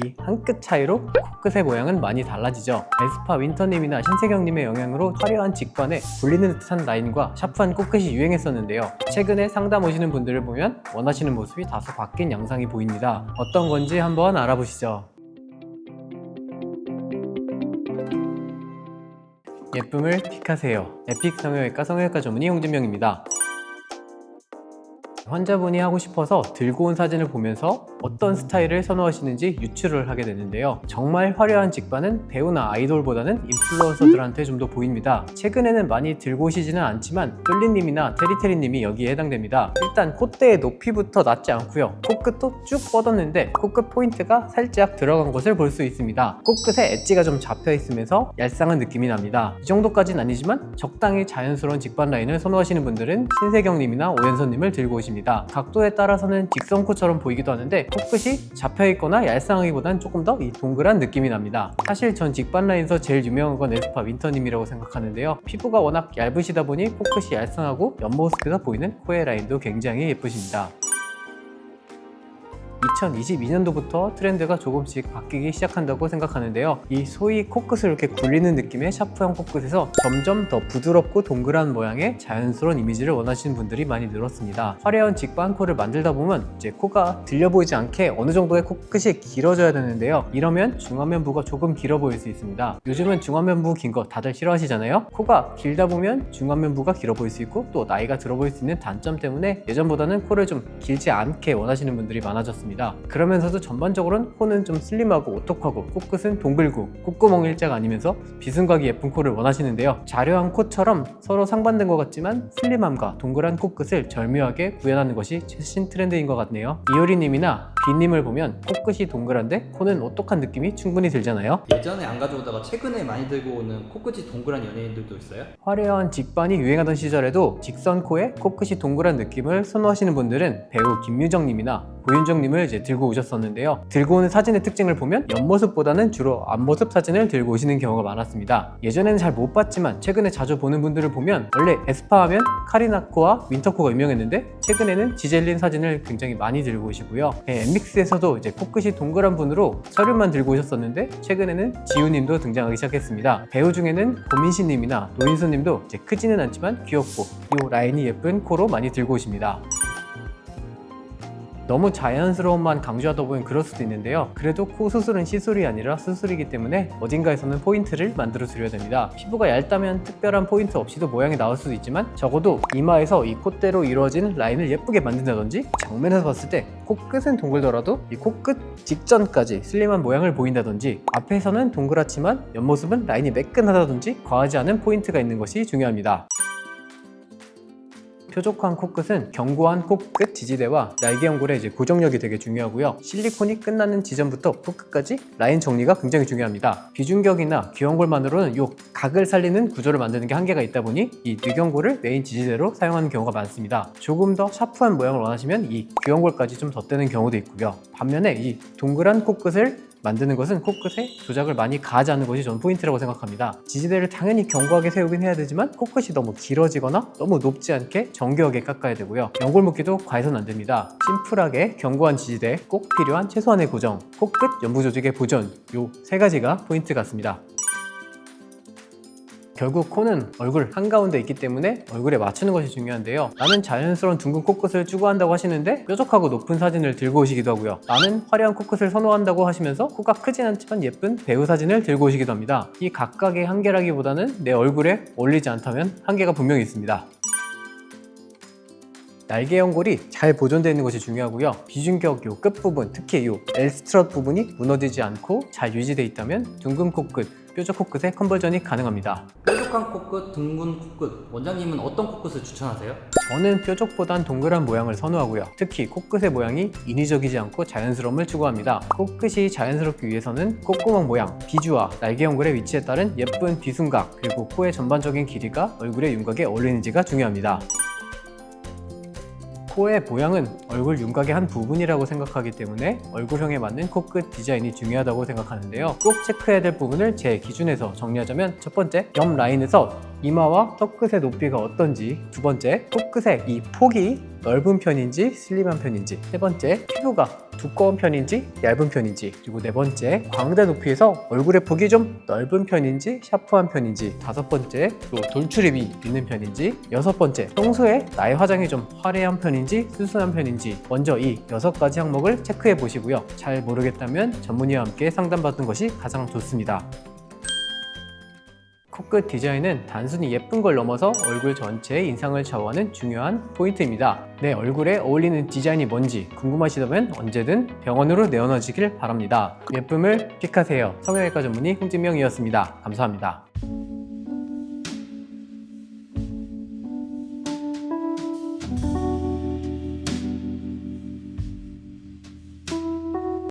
이 한 끗 차이로 코끝의 모양은 많이 달라지죠. 에스파 윈터님이나 신세경님의 영향으로 화려한 직관에 굴리는 듯한 라인과 샤프한 코끝이 유행했었는데요. 최근에 상담 오시는 분들을 보면 원하시는 모습이 다소 바뀐 양상이 보입니다. 어떤 건지 한번 알아보시죠. 예쁨을 픽하세요. 에픽 성형외과 성형외과 전문의 홍진명입니다. 환자분이 하고 싶어서 들고 온 사진을 보면서 어떤 스타일을 선호하시는지 유추를 하게 되는데요. 정말 화려한 직관은 배우나 아이돌보다는 인플루언서들한테 좀 더 보입니다. 최근에는 많이 들고 오시지는 않지만 뚫리님이나 테리테리님이 여기에 해당됩니다. 일단 콧대의 높이부터 낮지 않고요. 코끝도 쭉 뻗었는데 코끝 포인트가 살짝 들어간 것을 볼 수 있습니다. 코끝에 엣지가 좀 잡혀 있으면서 얄쌍한 느낌이 납니다. 이 정도까지는 아니지만 적당히 자연스러운 직관 라인을 선호하시는 분들은 신세경님이나 오연서님을 들고 오십니다. 각도에 따라서는 직선코처럼 보이기도 하는데 코끝이 잡혀있거나 얄쌍하기보다는 조금 더 이 동그란 느낌이 납니다. 사실 전 직관 라인에서 제일 유명한 건 에스파 윈터님이라고 생각하는데요. 피부가 워낙 얇으시다 보니 코끝이 얄쌍하고 옆모습에서 보이는 코의 라인도 굉장히 예쁘십니다. 2022년도부터 트렌드가 조금씩 바뀌기 시작한다고 생각하는데요. 이 소위 코끝을 이렇게 굴리는 느낌의 샤프한 코끝에서 점점 더 부드럽고 동그란 모양의 자연스러운 이미지를 원하시는 분들이 많이 늘었습니다. 화려한 직관 코를 만들다 보면 이제 코가 들려 보이지 않게 어느 정도의 코끝이 길어져야 되는데요. 이러면 중안면부가 조금 길어 보일 수 있습니다. 요즘은 중안면부 긴 거 다들 싫어하시잖아요. 코가 길다 보면 중안면부가 길어 보일 수 있고 또 나이가 들어 보일 수 있는 단점 때문에 예전보다는 코를 좀 길지 않게 원하시는 분들이 많아졌습니다. 그러면서도 전반적으로는 코는 좀 슬림하고 오똑하고 코끝은 동글고 콧구멍 일자가 아니면서 비순각이 예쁜 코를 원하시는데요. 자료한 코처럼 서로 상반된 것 같지만 슬림함과 동그란 코끝을 절묘하게 구현하는 것이 최신 트렌드인 것 같네요. 이효리님이나 비님을 보면 코끝이 동그란데 코는 오똑한 느낌이 충분히 들잖아요. 예전에 안 가져오다가 최근에 많이 들고 오는 코끝이 동그란 연예인들도 있어요? 화려한 직관이 유행하던 시절에도 직선 코에 코끝이 동그란 느낌을 선호하시는 분들은 배우 김유정님이나 고윤정님을 이제 들고 오셨었는데요. 들고 오는 사진의 특징을 보면 옆모습보다는 주로 앞모습 사진을 들고 오시는 경우가 많았습니다. 예전에는 잘 못 봤지만 최근에 자주 보는 분들을 보면 원래 에스파 하면 카리나코와 윈터코가 유명했는데 최근에는 지젤린 사진을 굉장히 많이 들고 오시고요. 엠믹스에서도 이제 코끝이 동그란 분으로 서류만 들고 오셨었는데 최근에는 지우님도 등장하기 시작했습니다. 배우 중에는 고민신님이나 노인수님도 이제 크지는 않지만 귀엽고 이 라인이 예쁜 코로 많이 들고 오십니다. 너무 자연스러움만 강조하다 보면 그럴 수도 있는데요. 그래도 코 수술은 시술이 아니라 수술이기 때문에 어딘가에서는 포인트를 만들어 드려야 됩니다. 피부가 얇다면 특별한 포인트 없이도 모양이 나올 수도 있지만 적어도 이마에서 이 콧대로 이루어진 라인을 예쁘게 만든다든지 정면에서 봤을 때 코끝은 동글더라도 이 코끝 직전까지 슬림한 모양을 보인다든지 앞에서는 동그랗지만 옆모습은 라인이 매끈하다든지 과하지 않은 포인트가 있는 것이 중요합니다. 뾰족한 코끝은 견고한 코끝 지지대와 날개 연골의 이제 고정력이 되게 중요하고요. 실리콘이 끝나는 지점부터 코끝까지 라인 정리가 굉장히 중요합니다. 비중격이나 귀연골만으로는 이 각을 살리는 구조를 만드는 게 한계가 있다 보니 이 뇌경골을 메인 지지대로 사용하는 경우가 많습니다. 조금 더 샤프한 모양을 원하시면 이 귀연골까지 좀 덧대는 경우도 있고요. 반면에 이 동그란 코끝을 만드는 것은 코끝에 조작을 많이 가하지 않는 것이 저는 포인트라고 생각합니다. 지지대를 당연히 견고하게 세우긴 해야 되지만 코끝이 너무 길어지거나 너무 높지 않게 정교하게 깎아야 되고요. 연골 묶기도 과해서는 안 됩니다. 심플하게 견고한 지지대, 꼭 필요한 최소한의 고정, 코끝 연부 조직의 보존, 요 세 가지가 포인트 같습니다. 결국 코는 얼굴 한가운데 있기 때문에 얼굴에 맞추는 것이 중요한데요. 나는 자연스러운 둥근 코끝을 추구한다고 하시는데 뾰족하고 높은 사진을 들고 오시기도 하고요. 나는 화려한 코끝을 선호한다고 하시면서 코가 크진 않지만 예쁜 배우 사진을 들고 오시기도 합니다. 이 각각의 한계라기보다는 내 얼굴에 어울리지 않다면 한계가 분명히 있습니다. 날개 연골이 잘 보존되어 있는 것이 중요하고요. 비중격 요 끝부분, 특히 요 엘스트럿 부분이 무너지지 않고 잘 유지되어 있다면 둥근 코끝, 뾰족 코끝의 컨버전이 가능합니다. 뾰족한 코끝, 둥근 코끝, 원장님은 어떤 코끝을 추천하세요? 저는 뾰족보단 동그란 모양을 선호하고요. 특히 코끝의 모양이 인위적이지 않고 자연스러움을 추구합니다. 코끝이 자연스럽기 위해서는 콧구멍 모양, 비주와 날개 연골의 위치에 따른 예쁜 비순각, 그리고 코의 전반적인 길이가 얼굴의 윤곽에 어울리는지가 중요합니다. 코의 모양은 얼굴 윤곽의 한 부분이라고 생각하기 때문에 얼굴형에 맞는 코끝 디자인이 중요하다고 생각하는데요. 꼭 체크해야 될 부분을 제 기준에서 정리하자면, 첫 번째, 옆 라인에서 이마와 턱끝의 높이가 어떤지, 두 번째, 코끝의 이 폭이 넓은 편인지 슬림한 편인지, 세 번째, 피부가 두꺼운 편인지 얇은 편인지, 그리고 네 번째 광대 높이에서 얼굴의 폭이 좀 넓은 편인지 샤프한 편인지, 다섯 번째 또 돌출입이 있는 편인지, 여섯 번째 평소에 나의 화장이 좀 화려한 편인지 순수한 편인지, 먼저 이 6가지 항목을 체크해 보시고요. 잘 모르겠다면 전문의와 함께 상담받는 것이 가장 좋습니다. 코끝 디자인은 단순히 예쁜 걸 넘어서 얼굴 전체의 인상을 좌우하는 중요한 포인트입니다. 내 얼굴에 어울리는 디자인이 뭔지 궁금하시다면 언제든 병원으로 내원하시길 바랍니다. 예쁨을 픽하세요. 성형외과 전문의 홍진명이었습니다. 감사합니다.